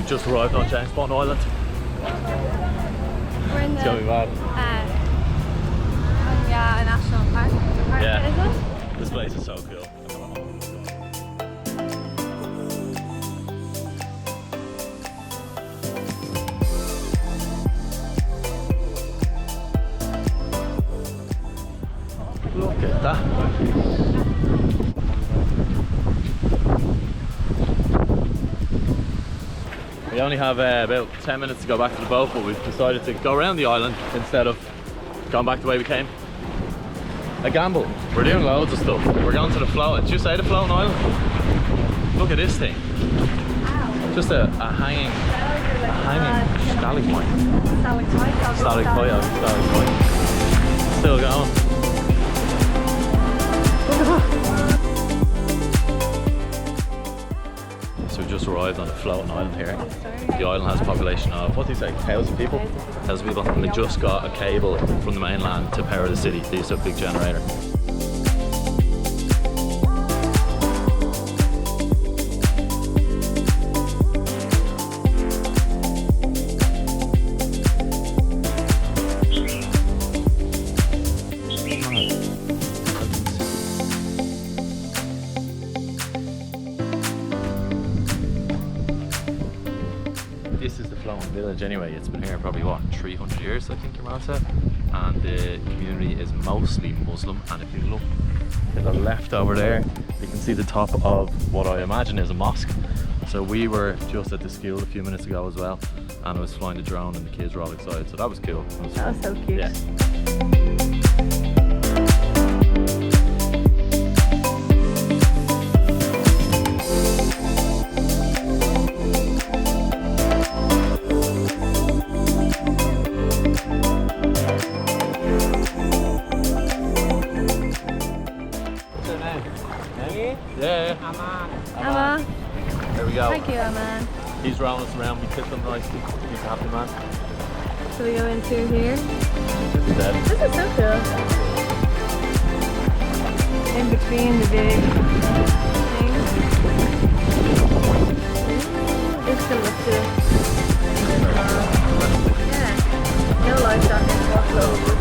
we've just arrived on James Bond Island. We're in the It's gonna be bad. Panyee National Park. Yeah. Is it? This place is so cool. Look at that. We only have about 10 minutes to go back to the boat, but we've decided to go around the island instead of going back the way we came. A gamble. We're doing loads of stuff. We're going to the float. Did you say the floating island? Look at this thing. Just a hanging stalagmite. Stalagmite. Still going. So we just arrived on the floating island here. The island has a population of, what do you say, 1,000 people? 1,000 people. And they just got a cable from the mainland to power the city. They used to have a big generator. This is the floating village anyway. It's been here probably what, 300 years I think your man said, and the community is mostly Muslim. And if you look to the left over there, you can see the top of what I imagine is a mosque. So we were just at the school a few minutes ago as well, and I was flying the drone and the kids were all excited, so that was cool. That was so cute. Yeah. Yeah. Emma. There we go. Thank you, Emma. He's rolling us around. We tipped him nicely. He's a happy man. So we go into here. Dead. This is so cool. In between the big things. This can look good. Yeah. No life jackets whatsoever.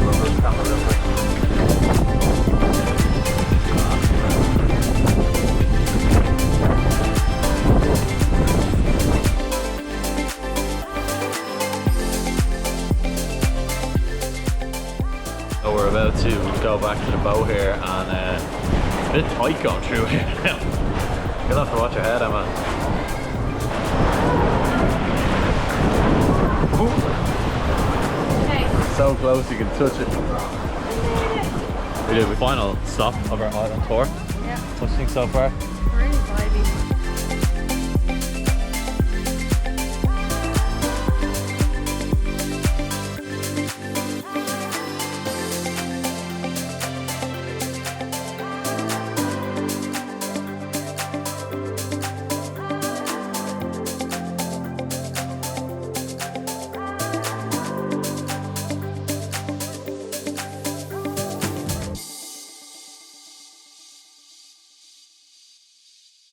So we're about to go back to the boat here, and it's a bit tight going through here now. You'll have to watch your head, Emma. Hey. So close you can touch it. We did the final stop of our island tour. Yeah. What do you think so far?